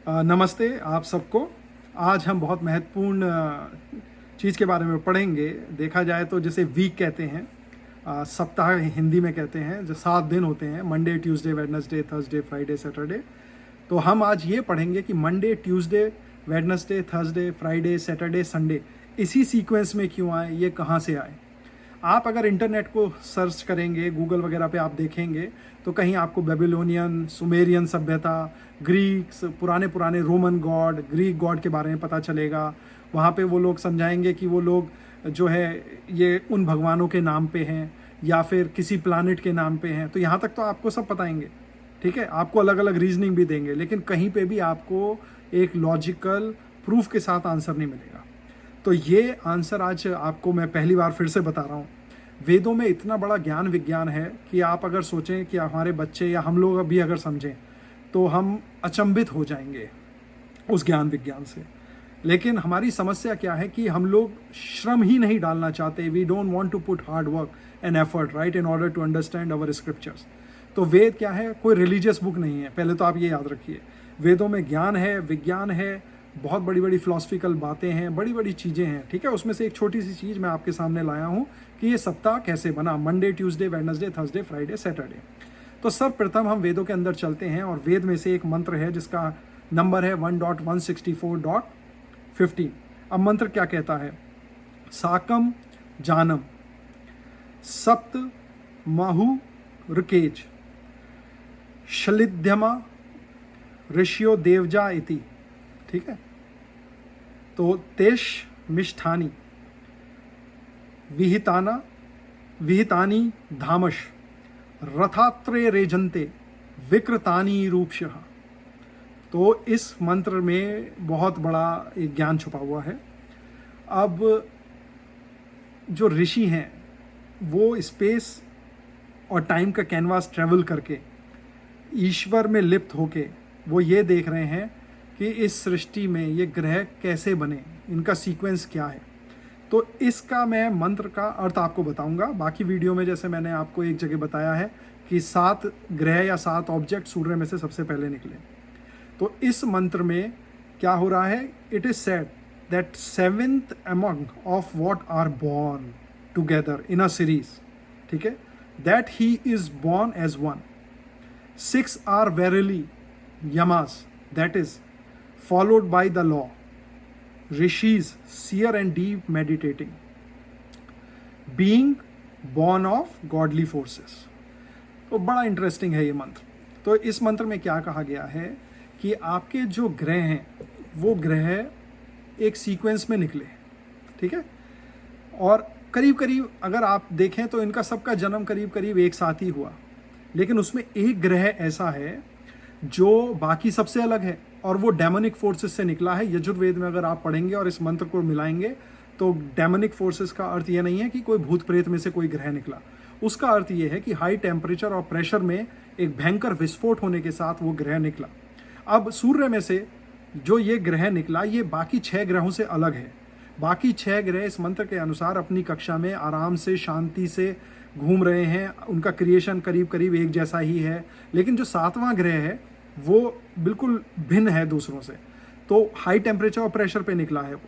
नमस्ते आप सबको। आज हम बहुत महत्वपूर्ण चीज़ के बारे में पढ़ेंगे। देखा जाए तो जैसे वीक कहते हैं, सप्ताह हिंदी में कहते हैं, जो 7 दिन होते हैं, Monday Tuesday Wednesday Thursday Friday Saturday. तो हम आज ये पढ़ेंगे कि Monday Tuesday Wednesday Thursday Friday Saturday Sunday इसी सीक्वेंस में क्यों आए, ये कहाँ से आए। आप अगर इंटरनेट को सर्च करेंगे, गूगल वगैरह पे आप देखेंगे तो कहीं आपको बेबीलोनियन, सुमेरियन सभ्यता, ग्रीक्स, पुराने पुराने रोमन गॉड, ग्रीक गॉड के बारे में पता चलेगा। वहाँ पे वो लोग समझाएंगे कि वो लोग जो है ये उन भगवानों के नाम पे हैं या फिर किसी प्लानिट के नाम पे हैं। तो यहाँ तक तो आपको सब बताएंगे, ठीक है। आपको अलग अलग रीजनिंग भी देंगे, लेकिन कहीं पे भी आपको एक लॉजिकल प्रूफ के साथ आंसर नहीं मिलेगा। तो ये आंसर आज आपको मैं पहली बार फिर से बता रहा हूँ। वेदों में इतना बड़ा ज्ञान विज्ञान है कि आप अगर सोचें कि हमारे बच्चे या हम लोग अभी अगर समझें तो हम अचंभित हो जाएंगे उस ज्ञान विज्ञान से। लेकिन हमारी समस्या क्या है कि हम लोग श्रम ही नहीं डालना चाहते। We don't want to put hard work and effort right in order to understand our scriptures. तो वेद क्या है? कोई रिलीजियस बुक नहीं है, पहले तो आप ये याद रखिए। वेदों में ज्ञान है, विज्ञान है, बहुत बड़ी बड़ी फिलोसफिकल बातें हैं, बड़ी बड़ी चीज़ें हैं, ठीक है। उसमें से एक छोटी सी चीज़ मैं आपके सामने लाया हूँ कि ये सप्ताह कैसे बना, Monday Tuesday Wednesday Thursday Friday Saturday. तो सर्वप्रथम हम वेदों के अंदर चलते हैं और वेद में से एक मंत्र है जिसका नंबर है 1.164.15। अब मंत्र क्या कहता है? साकम जानम सप्त माहु ऋकेज शलिध्यमा ऋषियो देवजा इति, ठीक है। तो तेष मिष्ठानी विहितानी धामश रथात्रे रेजन्ते विकृतानी रूपशः। तो इस मंत्र में बहुत बड़ा एक ज्ञान छुपा हुआ है। अब जो ऋषि हैं वो स्पेस और टाइम का कैनवास ट्रेवल करके ईश्वर में लिप्त होके वो ये देख रहे हैं कि इस सृष्टि में ये ग्रह कैसे बने, इनका सीक्वेंस क्या है। तो इसका मैं मंत्र का अर्थ आपको बताऊंगा। बाकी वीडियो में जैसे मैंने आपको एक जगह बताया है कि 7 ग्रह या 7 ऑब्जेक्ट सूर्य में से सबसे पहले निकले। तो इस मंत्र में क्या हो रहा है? It is said that 7th among of what are born together in a series, ठीक है, that he is born as one. 6 are verily yamas, that is followed by the law, rishis seer and deep meditating, being born of godly forces. तो बड़ा interesting है ये मंत्र। तो इस मंत्र में क्या कहा गया है कि आपके जो ग्रह हैं वो ग्रह एक सीक्वेंस में निकले, ठीक है। और करीब करीब अगर आप देखें तो इनका सबका जन्म करीब करीब एक साथ ही हुआ, लेकिन उसमें एक ग्रह ऐसा है जो बाकी सबसे अलग है और वो डेमोनिक फोर्सेस से निकला है। यजुर्वेद में अगर आप पढ़ेंगे और इस मंत्र को मिलाएंगे तो डेमोनिक फोर्सेस का अर्थ ये नहीं है कि कोई भूत प्रेत में से कोई ग्रह निकला। उसका अर्थ ये है कि हाई टेम्परेचर और प्रेशर में एक भयंकर विस्फोट होने के साथ वो ग्रह निकला। अब सूर्य में से जो ये ग्रह निकला ये बाकी 6 ग्रहों से अलग है। बाकी 6 ग्रह इस मंत्र के अनुसार अपनी कक्षा में आराम से शांति से घूम रहे हैं, उनका क्रिएशन करीब करीब एक जैसा ही है। लेकिन जो 7वां ग्रह है वो बिल्कुल भिन्न है दूसरों से। तो हाई टेम्परेचर और प्रेशर पे निकला है वो।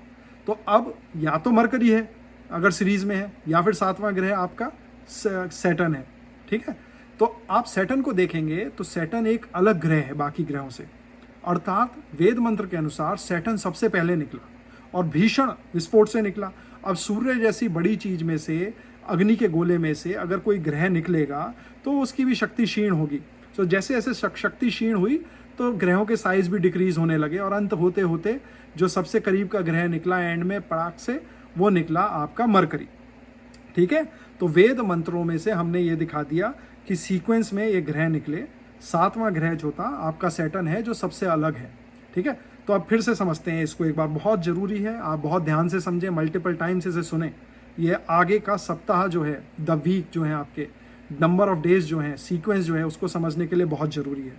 तो अब या तो मरकरी है अगर सीरीज में है, या फिर 7वां ग्रह आपका सैटर्न है, ठीक है। तो आप सैटर्न को देखेंगे तो सैटर्न एक अलग ग्रह है बाकी ग्रहों से, अर्थात वेद मंत्र के अनुसार सैटर्न सबसे पहले निकला और भीषण विस्फोट से निकला। अब सूर्य जैसी बड़ी चीज में से, अग्नि के गोले में से अगर कोई ग्रह निकलेगा तो उसकी भी शक्ति क्षीण होगी। तो जैसे जैसे शक्ति क्षीण हुई तो ग्रहों के साइज भी डिक्रीज होने लगे और अंत होते होते जो सबसे करीब का ग्रह निकला एंड में पराग से, वो निकला आपका मरकरी, ठीक है। तो वेद मंत्रों में से हमने ये दिखा दिया कि सीक्वेंस में ये ग्रह निकले। 7वां ग्रह जो था आपका सैटर्न है जो सबसे अलग है, ठीक है। तो अब फिर से समझते हैं इसको एक बार, बहुत जरूरी है, आप बहुत ध्यान से समझें, मल्टीपल टाइम्स इसे सुने। ये आगे का सप्ताह जो है, द वीक जो है, आपके नंबर ऑफ डेज जो हैं, सीक्वेंस जो है, उसको समझने के लिए बहुत ज़रूरी है।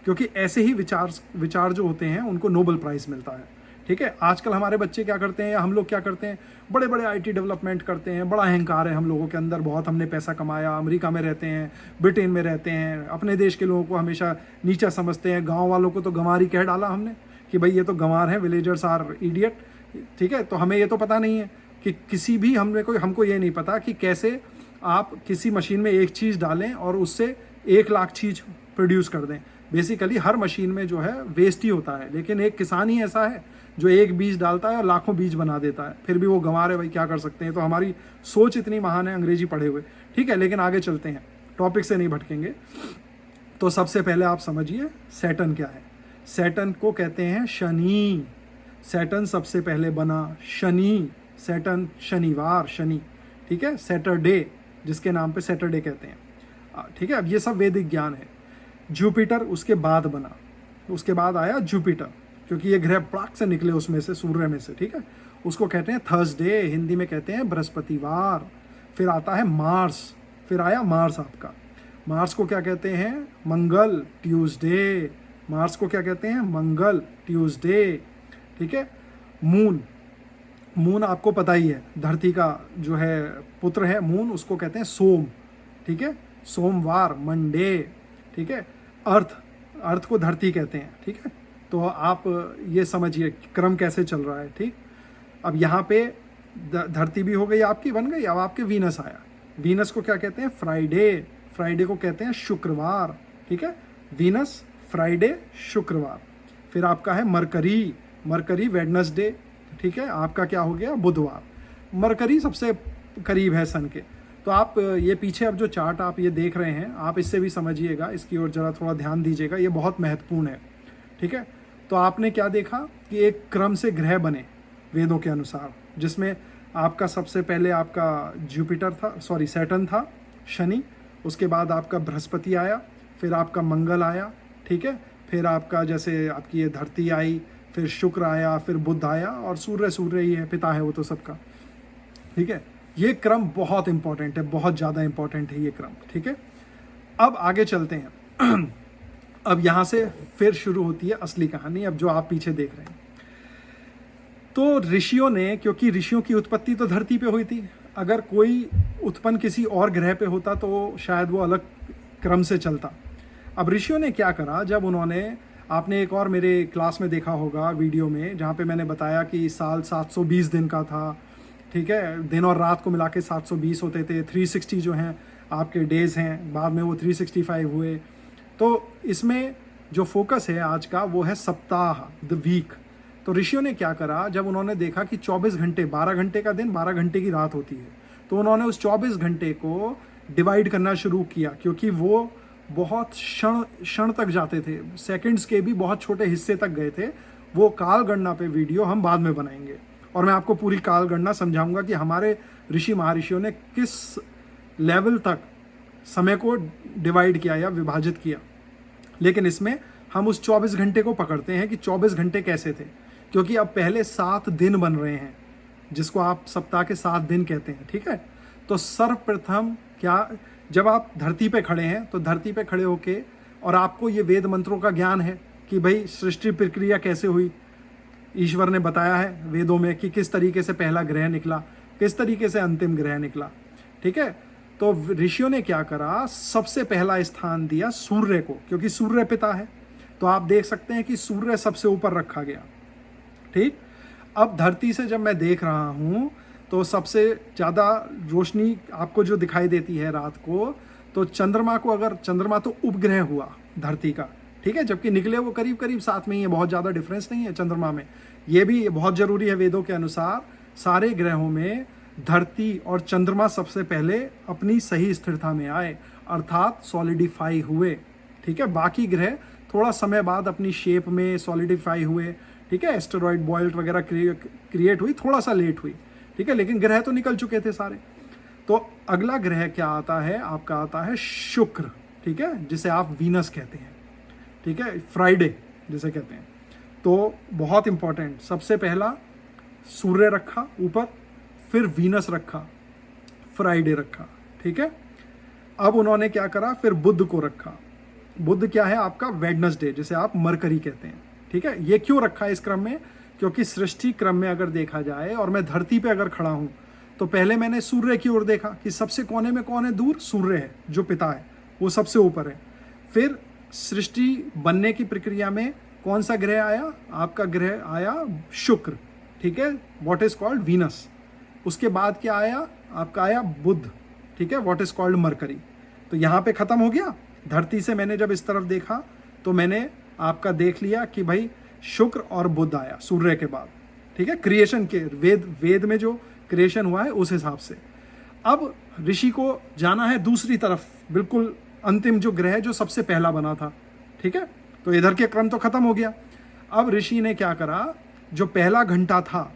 क्योंकि ऐसे ही विचार जो होते हैं उनको नोबेल प्राइज़ मिलता है, ठीक है। आजकल हमारे बच्चे क्या करते हैं या हम लोग क्या करते हैं, बड़े बड़े आईटी डेवलपमेंट करते हैं, बड़ा अहंकार है हम लोगों के अंदर, बहुत हमने पैसा कमाया, अमेरिका में रहते हैं, ब्रिटेन में रहते हैं, अपने देश के लोगों को हमेशा नीचा समझते हैं, गांव वालों को तो गंवारी कह डाला हमने। कि भाई ये तो गंवार हैं, विलेजर्स आर इडियट, ठीक है। तो हमें ये तो पता नहीं है कि किसी भी हमको ये नहीं पता कि कैसे आप किसी मशीन में एक चीज़ डालें और उससे 1 लाख चीज़ प्रोड्यूस कर दें। बेसिकली हर मशीन में जो है वेस्ट ही होता है, लेकिन एक किसान ही ऐसा है जो एक बीज डालता है और लाखों बीज बना देता है, फिर भी वो गंवार है, भाई क्या कर सकते हैं। तो हमारी सोच इतनी महान है अंग्रेजी पढ़े हुए, ठीक है। लेकिन आगे चलते हैं, टॉपिक से नहीं भटकेंगे। तो सबसे पहले आप समझिए सैटर्न क्या है। सैटर्न को कहते हैं शनि। सैटर्न सबसे पहले बना शनि, सैटर्न शनिवार, शनि, ठीक है। सैटरडे जिसके नाम पे सैटरडे कहते हैं, ठीक है। अब ये सब वैदिक ज्ञान है। जुपिटर उसके बाद बना, उसके बाद आया जुपिटर, क्योंकि ये ग्रह पड़ाक से निकले उसमें से, सूर्य में से, ठीक है। उसको कहते हैं थर्सडे, हिंदी में कहते हैं बृहस्पतिवार। फिर आता है मार्स, फिर आया मार्स आपका। मार्स को क्या कहते हैं? मंगल, ट्यूसडे। मार्स को क्या कहते हैं? मंगल, ट्यूसडे, ठीक है। मून, मून आपको पता ही है, धरती का जो है पुत्र है मून, उसको कहते हैं सोम, ठीक है। सोमवार, मंडे, ठीक है। अर्थ, अर्थ को धरती कहते हैं, ठीक है। तो आप ये समझिए क्रम कैसे चल रहा है, ठीक। अब यहाँ पे धरती भी हो गई आपकी, बन गई। अब आपके वीनस आया। वीनस को क्या कहते हैं? फ्राइडे। फ्राइडे को कहते हैं शुक्रवार, ठीक है। वीनस, फ्राइडे, शुक्रवार। फिर आपका है मरकरी, मरकरी वेडनेसडे, ठीक है। आपका क्या हो गया? बुधवार। मरकरी सबसे करीब है सन के। तो आप ये पीछे अब जो चार्ट आप ये देख रहे हैं, आप इससे भी समझिएगा, इसकी ओर जरा थोड़ा ध्यान दीजिएगा, ये बहुत महत्वपूर्ण है, ठीक है। तो आपने क्या देखा कि एक क्रम से ग्रह बने वेदों के अनुसार, जिसमें आपका सबसे पहले आपका जुपिटर था, सॉरी सैटर्न था, शनि। उसके बाद आपका बृहस्पति आया, फिर आपका मंगल आया, ठीक है। फिर आपका जैसे आपकी ये धरती आई, फिर शुक्र आया, फिर बुध आया, और सूर्य, सूर्य ही है, पिता है वो तो सबका, ठीक है। ये क्रम बहुत इंपॉर्टेंट है, बहुत ज़्यादा इंपॉर्टेंट है ये क्रम, ठीक है। अब आगे चलते हैं। अब यहाँ से फिर शुरू होती है असली कहानी, अब जो आप पीछे देख रहे हैं। तो ऋषियों ने, क्योंकि ऋषियों की उत्पत्ति तो धरती पे हुई थी, अगर कोई उत्पन्न किसी और ग्रह पे होता तो शायद वो अलग क्रम से चलता। अब ऋषियों ने क्या करा, जब उन्होंने, आपने एक और मेरे क्लास में देखा होगा वीडियो में, जहाँ पे मैंने बताया कि साल 720 दिन का था, ठीक है। दिन और रात को मिला के 720 होते थे, 360 जो हैं आपके डेज हैं, बाद में वो 365 हुए। तो इसमें जो फोकस है आज का वो है सप्ताह, द वीक। तो ऋषियों ने क्या करा, जब उन्होंने देखा कि 24 घंटे, 12 घंटे का दिन, 12 घंटे की रात होती है, तो उन्होंने उस 24 घंटे को डिवाइड करना शुरू किया, क्योंकि वो बहुत क्षण तक जाते थे, सेकंड्स के भी बहुत छोटे हिस्से तक गए थे। वो काल गणना पे वीडियो हम बाद में बनाएंगे, और मैं आपको पूरी काल गणना समझाऊंगा कि हमारे ऋषि महर्षियों ने किस लेवल तक समय को डिवाइड किया या विभाजित किया। लेकिन इसमें हम उस 24 घंटे को पकड़ते हैं कि 24 घंटे कैसे थे, क्योंकि अब पहले 7 दिन बन रहे हैं, जिसको आप सप्ताह के 7 दिन कहते हैं, ठीक है। तो सर्वप्रथम क्या, जब आप धरती पे खड़े हैं, तो धरती पे खड़े होके, और आपको ये वेद मंत्रों का ज्ञान है कि भाई सृष्टि प्रक्रिया कैसे हुई, ईश्वर ने बताया है वेदों में कि किस तरीके से पहला ग्रह निकला, किस तरीके से अंतिम ग्रह निकला, ठीक है। तो ऋषियों ने क्या करा, सबसे पहला स्थान दिया सूर्य को, क्योंकि सूर्य पिता है। तो आप देख सकते हैं कि सूर्य सबसे ऊपर रखा गया, ठीक। अब धरती से जब मैं देख रहा हूँ, तो सबसे ज़्यादा रोशनी आपको जो दिखाई देती है रात को, तो चंद्रमा को, अगर चंद्रमा तो उपग्रह हुआ धरती का, ठीक है, जबकि निकले वो करीब करीब साथ में ही है, बहुत ज़्यादा डिफरेंस नहीं है चंद्रमा में। ये भी बहुत ज़रूरी है वेदों के अनुसार, सारे ग्रहों में धरती और चंद्रमा सबसे पहले अपनी सही स्थिरता में आए, अर्थात सॉलिडिफाई हुए, ठीक है। बाकी ग्रह थोड़ा समय बाद अपनी शेप में सॉलिडिफाई हुए, ठीक है। एस्टेरॉइड बेल्ट वगैरह क्रिएट हुई, थोड़ा सा लेट हुई, ठीक है, लेकिन ग्रह तो निकल चुके थे सारे। तो अगला ग्रह क्या आता है आपका? आता है शुक्र, ठीक है, जिसे आप वीनस कहते हैं, ठीक है, फ्राइडे जिसे कहते हैं। तो बहुत इंपॉर्टेंट, सबसे पहला सूर्य रखा ऊपर, फिर वीनस रखा, फ्राइडे रखा, ठीक है। अब उन्होंने क्या करा, फिर बुध को रखा। बुध क्या है आपका? वेडनेसडे, जिसे आप मरकरी कहते हैं, ठीक है। ये क्यों रखा है इस क्रम में? क्योंकि सृष्टि क्रम में अगर देखा जाए, और मैं धरती पे अगर खड़ा हूँ, तो पहले मैंने सूर्य की ओर देखा कि सबसे कोने में कौन है दूर? सूर्य है, जो पिता है, वो सबसे ऊपर है। फिर सृष्टि बनने की प्रक्रिया में कौन सा ग्रह आया? आपका ग्रह आया शुक्र, ठीक है, व्हाट इज कॉल्ड वीनस। उसके बाद क्या आया? आपका आया बुध, ठीक है, व्हाट इज कॉल्ड मरकरी। तो यहाँ पे खत्म हो गया। धरती से मैंने जब इस तरफ देखा तो मैंने आपका देख लिया कि भाई शुक्र और बुध आया सूर्य के बाद, ठीक है, क्रिएशन के वेद में जो क्रिएशन हुआ है उस हिसाब से। अब ऋषि को जाना है दूसरी तरफ, बिल्कुल अंतिम जो ग्रह जो सबसे पहला बना था, ठीक है। तो इधर के क्रम तो खत्म हो गया। अब ऋषि ने क्या करा, जो पहला घंटा था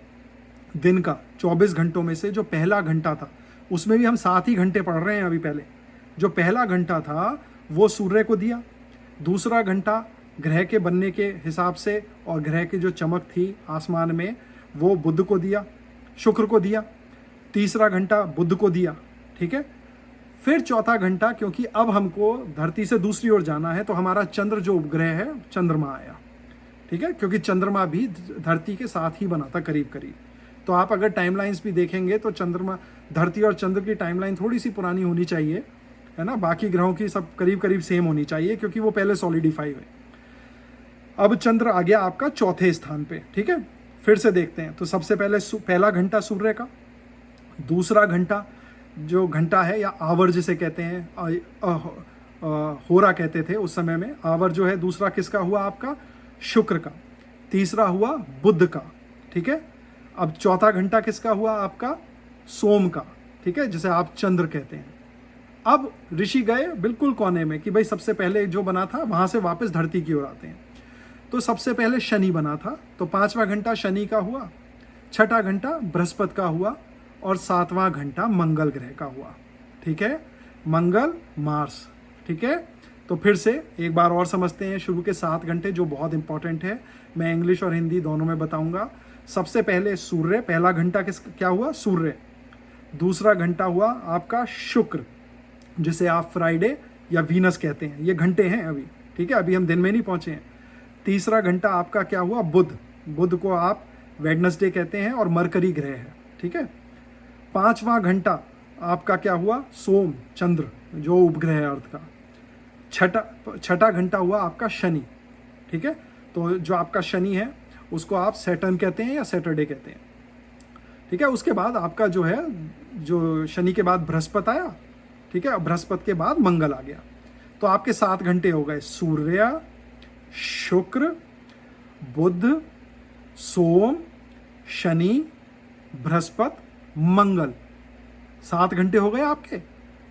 दिन का 24 घंटों में से जो पहला घंटा था, उसमें भी हम 7 ही घंटे पढ़ रहे हैं अभी। पहले जो पहला घंटा था वो सूर्य को दिया, दूसरा घंटा ग्रह के बनने के हिसाब से और ग्रह की जो चमक थी आसमान में वो बुध को दिया, शुक्र को दिया, तीसरा घंटा बुध को दिया, ठीक है। फिर चौथा घंटा, क्योंकि अब हमको धरती से दूसरी ओर जाना है, तो हमारा चंद्र जो उपग्रह है चंद्रमा आया, ठीक है, क्योंकि चंद्रमा भी धरती के साथ ही बना था करीब करीब। तो आप अगर टाइमलाइंस भी देखेंगे तो चंद्रमा, धरती और चंद्र की टाइमलाइन थोड़ी सी पुरानी होनी चाहिए, है ना, बाकी ग्रहों की सब करीब करीब सेम होनी चाहिए, क्योंकि वो पहले सॉलिडिफाई हुए। अब चंद्र आ गया आपका चौथे स्थान पे, ठीक है। फिर से देखते हैं, तो सबसे पहले पहला घंटा सूर्य का, दूसरा घंटा जो घंटा है या आवर जिसे कहते हैं, होरा कहते थे उस समय में, आवर जो है दूसरा किसका हुआ? आपका शुक्र का, तीसरा हुआ बुध का, ठीक है। अब चौथा घंटा किसका हुआ? आपका सोम का, ठीक है, जिसे आप चंद्र कहते हैं। अब ऋषि गए बिल्कुल कोने में कि भाई सबसे पहले जो बना था वहां से वापस धरती की ओर आते हैं। तो सबसे पहले शनि बना था, तो 5वां घंटा शनि का हुआ, छठा घंटा बृहस्पति का हुआ और 7वां घंटा मंगल ग्रह का हुआ, ठीक है, मंगल मार्स, ठीक है। तो फिर से एक बार और समझते हैं शुरू के 7 घंटे जो बहुत इंपॉर्टेंट है, मैं इंग्लिश और हिंदी दोनों में बताऊंगा। सबसे पहले सूर्य, पहला घंटा क्या हुआ? सूर्य। दूसरा घंटा हुआ आपका शुक्र, जिसे आप फ्राइडे या वीनस कहते हैं, ये घंटे हैं अभी, ठीक है, अभी हम दिन में नहीं पहुंचे हैं। तीसरा घंटा आपका क्या हुआ? बुध, बुध को आप वेडनेसडे कहते हैं और मरकरी ग्रह है, ठीक है। 5वां घंटा आपका क्या हुआ? सोम, चंद्र जो उपग्रह है अर्थ का। छठा घंटा हुआ आपका शनि, ठीक है। तो जो आपका शनि है उसको आप सैटर्न कहते हैं या सैटरडे कहते हैं, ठीक है। उसके बाद आपका जो है, जो शनि के बाद बृहस्पति आया, ठीक है, बृहस्पति के बाद मंगल आ गया। तो आपके 7 घंटे हो गए, सूर्य, शुक्र, बुध, सोम, शनि, बृहस्पति, मंगल, 7 घंटे हो गए आपके,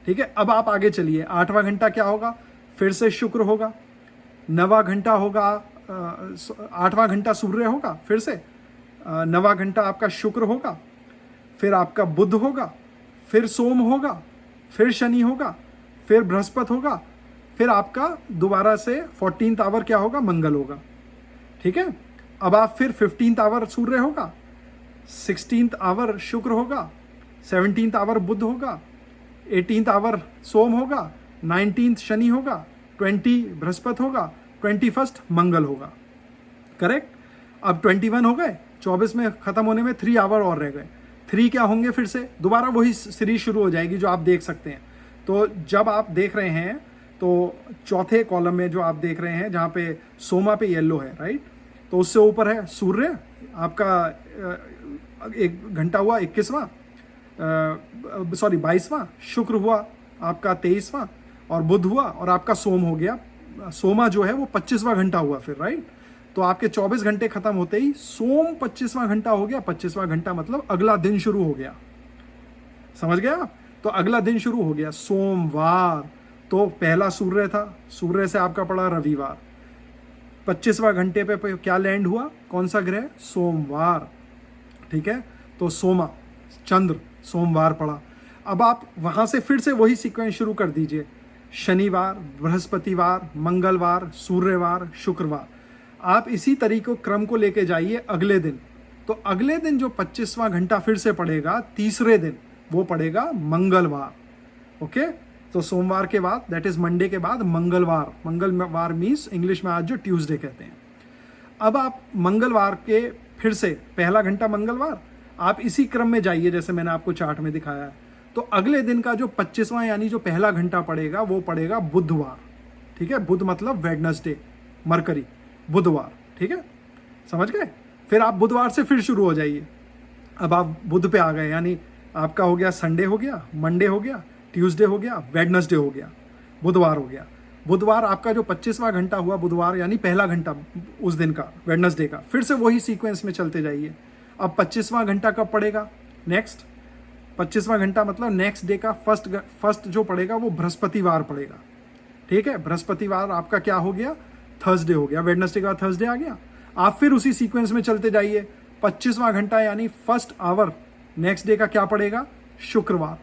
ठीक है। अब आप आगे चलिए, 8वां घंटा क्या होगा? फिर से शुक्र होगा। 9वां घंटा होगा, 8वां घंटा सूर्य होगा, फिर से 9वां घंटा आपका शुक्र होगा, फिर आपका बुध होगा, फिर सोम होगा, फिर शनि होगा, फिर बृहस्पति होगा, फिर आपका दोबारा से 14th आवर क्या होगा? मंगल होगा, ठीक है। अब आप फिर 15th आवर सूर्य होगा, 16th आवर शुक्र होगा, 17th आवर बुध होगा, 18th आवर सोम होगा, 19th शनि होगा, 20 बृहस्पति होगा, 21st मंगल होगा, करेक्ट। अब 21 हो गए, 24 में खत्म होने में 3 आवर और रह गए। 3 क्या होंगे? फिर से दोबारा वही सीरीज शुरू हो जाएगी जो आप देख सकते हैं। तो जब आप देख रहे हैं तो चौथे कॉलम में जो आप देख रहे हैं जहाँ पे सोमा पे येलो है, राइट, तो उससे ऊपर है सूर्य, आपका 1 घंटा हुआ 21वां, 22वां, शुक्र हुआ आपका 23वां और बुध हुआ और आपका सोम हो गया। सोमा जो है वो 25वां घंटा हुआ फिर, राइट। तो आपके 24 घंटे खत्म होते ही सोम 25वां घंटा हो गया। 25वां घंटा मतलब अगला दिन शुरू हो गया, समझ गया आप? तो अगला दिन शुरू हो गया सोमवार। तो पहला सूर्य था, सूर्य से आपका पड़ा रविवार। 25वां घंटे पे क्या लैंड हुआ? कौन सा ग्रह? सोमवार, ठीक है। तो सोमा, चंद्र, सोमवार पड़ा। अब आप वहां से फिर से वही सीक्वेंस शुरू कर दीजिए, शनिवार, बृहस्पतिवार, मंगलवार, सूर्यवार, शुक्रवार। आप इसी तरीके क्रम को लेके जाइए अगले दिन। तो अगले दिन जो 25वां घंटा फिर से पड़ेगा, तीसरे दिन, वो पड़ेगा मंगलवार, ओके। तो सोमवार के बाद, दैट इज मंडे के बाद मंगलवार। मंगलवार मीन्स इंग्लिश में आज जो ट्यूसडे कहते हैं। अब आप मंगलवार के फिर से पहला घंटा मंगलवार, आप इसी क्रम में जाइए जैसे मैंने आपको चार्ट में दिखाया है। तो अगले दिन का जो 25वां यानी जो पहला घंटा पड़ेगा वो पड़ेगा बुधवार, ठीक है। बुध मतलब वेडनेसडे, मरकरी, बुधवार। ठीक है, समझ गए। फिर आप बुधवार से फिर शुरू हो जाइए। अब आप बुध पे आ गए, यानी आपका हो गया संडे, हो गया मंडे, हो गया ट्यूसडे, हो गया वेडनेसडे, हो गया बुधवार, हो गया बुधवार। आपका जो 25वां घंटा हुआ बुधवार, यानी पहला घंटा उस दिन का वेडनेसडे का, फिर से वही सीक्वेंस में चलते जाइए। अब 25वां घंटा कब पड़ेगा? नेक्स्ट 25वां घंटा मतलब नेक्स्ट डे का फर्स्ट जो पड़ेगा वो बृहस्पतिवार पड़ेगा, ठीक है। बृहस्पतिवार आपका क्या हो गया? थर्सडे हो गया। वेडनेसडे का थर्सडे आ गया। आप फिर उसी सीक्वेंस में चलते जाइए। 25वां घंटा यानी फर्स्ट आवर नेक्स्ट डे का क्या पड़ेगा? शुक्रवार,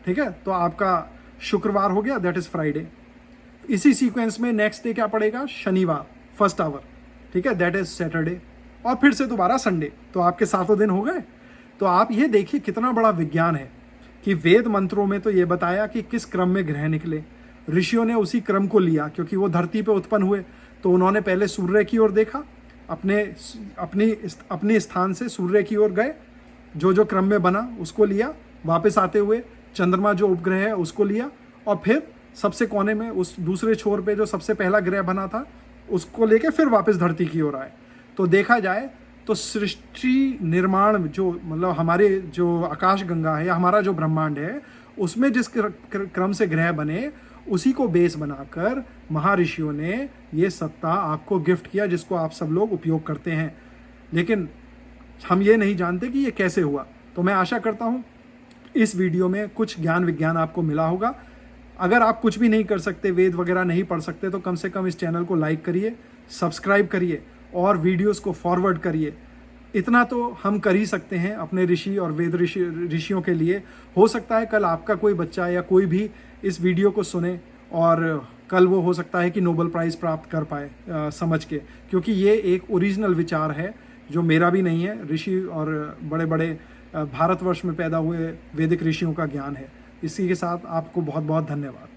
ठीक है। तो आपका शुक्रवार हो गया, दैट इज फ्राइडे। इसी सीक्वेंस में नेक्स्ट डे क्या पड़ेगा? शनिवार, फर्स्ट आवर, ठीक है, दैट इज सैटरडे। और फिर से दोबारा संडे। तो आपके 7 दिन हो गए। तो आप ये देखिए कितना बड़ा विज्ञान है कि वेद मंत्रों में तो ये बताया कि किस क्रम में ग्रह निकले, ऋषियों ने उसी क्रम को लिया, क्योंकि वो धरती पे उत्पन्न हुए। तो उन्होंने पहले सूर्य की ओर देखा, अपनी स्थान से सूर्य की ओर गए, जो जो क्रम में बना उसको लिया, वापस आते हुए चंद्रमा जो उपग्रह है उसको लिया, और फिर सबसे कोने में उस दूसरे छोर पे जो सबसे पहला ग्रह बना था उसको लेके फिर वापस धरती की ओर आए। तो देखा जाए तो सृष्टि निर्माण जो मतलब हमारे जो आकाश गंगा है या हमारा जो ब्रह्मांड है उसमें जिस क्रम से ग्रह बने उसी को बेस बनाकर महर्षियों ने ये सत्ता आपको गिफ्ट किया, जिसको आप सब लोग उपयोग करते हैं। लेकिन हम ये नहीं जानते कि ये कैसे हुआ। तो मैं आशा करता हूँ इस वीडियो में कुछ ज्ञान विज्ञान आपको मिला होगा। अगर आप कुछ भी नहीं कर सकते, वेद वगैरह नहीं पढ़ सकते, तो कम से कम इस चैनल को लाइक करिए, सब्सक्राइब करिए और वीडियोस को फॉरवर्ड करिए। इतना तो हम कर ही सकते हैं अपने ऋषि और वेद ऋषियों के लिए। हो सकता है कल आपका कोई बच्चा या कोई भी इस वीडियो को सुने और कल वो हो सकता है कि नोबेल प्राइज़ प्राप्त कर पाए समझ के, क्योंकि ये एक ओरिजिनल विचार है जो मेरा भी नहीं है, ऋषि और बड़े बड़े भारतवर्ष में पैदा हुए वैदिक ऋषियों का ज्ञान है। इसी के साथ आपको बहुत बहुत धन्यवाद।